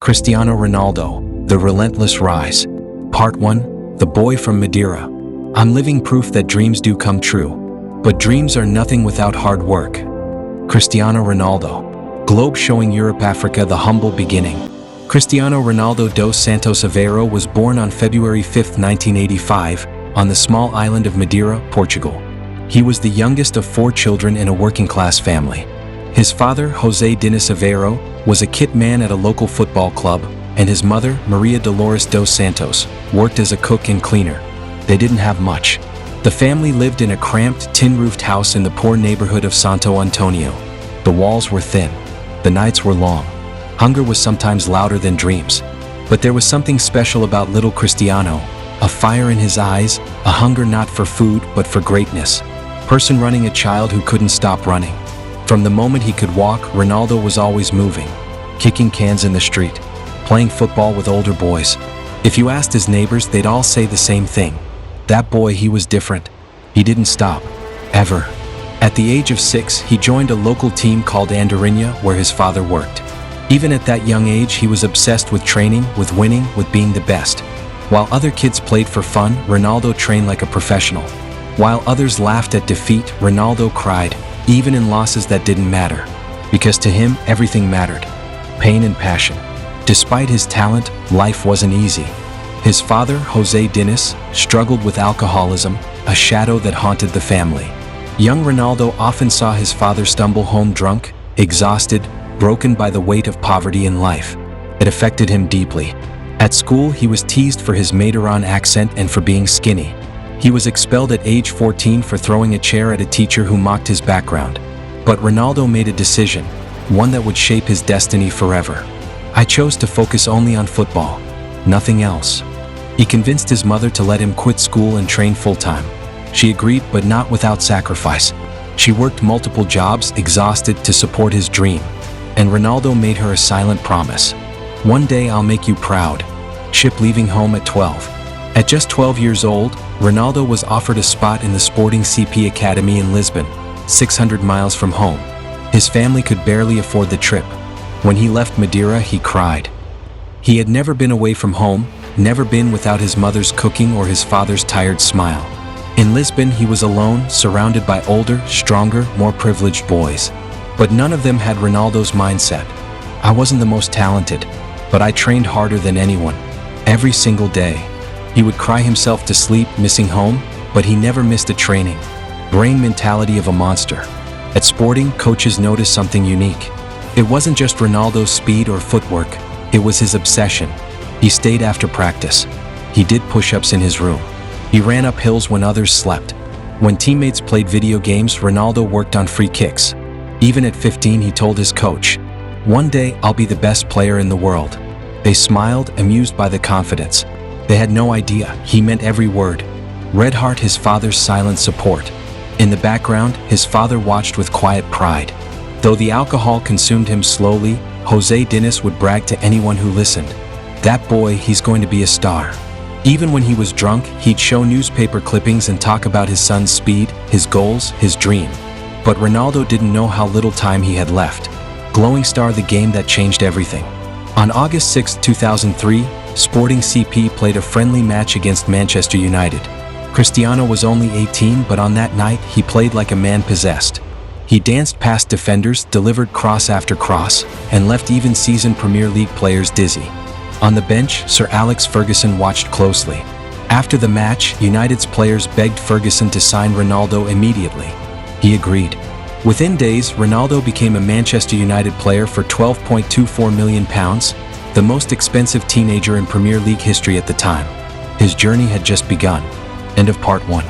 Cristiano Ronaldo, The Relentless Rise. Part 1, The Boy from Madeira. I'm living proof that dreams do come true. But dreams are nothing without hard work. Cristiano Ronaldo. Globe showing Europe, Africa, the humble beginning. Cristiano Ronaldo dos Santos Aveiro was born on February 5, 1985, on the small island of Madeira, Portugal. He was the youngest of 4 children in a working-class family. His father, José Diniz Aveiro, was a kit man at a local football club, and his mother, Maria Dolores dos Santos, worked as a cook and cleaner. They didn't have much. The family lived in a cramped, tin-roofed house in the poor neighborhood of Santo Antonio. The walls were thin. The nights were long. Hunger was sometimes louder than dreams. But there was something special about little Cristiano, a fire in his eyes, a hunger not for food but for greatness. Person running a child who couldn't stop running. From the moment he could walk, Ronaldo was always moving, kicking cans in the street, playing football with older boys. If you asked his neighbors, they'd all say the same thing. That boy, he was different. He didn't stop, ever. At the age of 6, he joined a local team called Andorinha, where his father worked. Even at that young age, he was obsessed with training, with winning, with being the best. While other kids played for fun, Ronaldo trained like a professional. While others laughed at defeat, Ronaldo cried, even in losses that didn't matter. Because to him, everything mattered. Pain and passion. Despite his talent, life wasn't easy. His father, José Diniz, struggled with alcoholism, a shadow that haunted the family. Young Ronaldo often saw his father stumble home drunk, exhausted, broken by the weight of poverty in life. It affected him deeply. At school, he was teased for his Madeiran accent and for being skinny. He was expelled at age 14 for throwing a chair at a teacher who mocked his background. But Ronaldo made a decision, one that would shape his destiny forever. I chose to focus only on football, nothing else. He convinced his mother to let him quit school and train full-time. She agreed, but not without sacrifice. She worked multiple jobs, exhausted, to support his dream. And Ronaldo made her a silent promise. One day I'll make you proud. Chip leaving home at 12. At just 12 years old, Ronaldo was offered a spot in the Sporting CP Academy in Lisbon, 600 miles from home. His family could barely afford the trip. When he left Madeira, he cried. He had never been away from home, never been without his mother's cooking or his father's tired smile. In Lisbon, he was alone, surrounded by older, stronger, more privileged boys. But none of them had Ronaldo's mindset. I wasn't the most talented, but I trained harder than anyone. Every single day. He would cry himself to sleep, missing home, but he never missed a training. Brain mentality of a monster. At Sporting, coaches noticed something unique. It wasn't just Ronaldo's speed or footwork, it was his obsession. He stayed after practice. He did push-ups in his room. He ran up hills when others slept. When teammates played video games, Ronaldo worked on free kicks. Even at 15, he told his coach, "One day, I'll be the best player in the world." They smiled, amused by the confidence. They had no idea, he meant every word. Red Heart, his father's silent support. In the background, his father watched with quiet pride. Though the alcohol consumed him slowly, José Diniz would brag to anyone who listened. That boy, he's going to be a star. Even when he was drunk, he'd show newspaper clippings and talk about his son's speed, his goals, his dream. But Ronaldo didn't know how little time he had left. Glowing star, the game that changed everything. On August 6, 2003, Sporting CP played a friendly match against Manchester United. Cristiano was only 18, but on that night, he played like a man possessed. He danced past defenders, delivered cross after cross, and left even seasoned Premier League players dizzy. On the bench, Sir Alex Ferguson watched closely. After the match, United's players begged Ferguson to sign Ronaldo immediately. He agreed. Within days, Ronaldo became a Manchester United player for £12.24 million, the most expensive teenager in Premier League history at the time. His journey had just begun. End of part 1.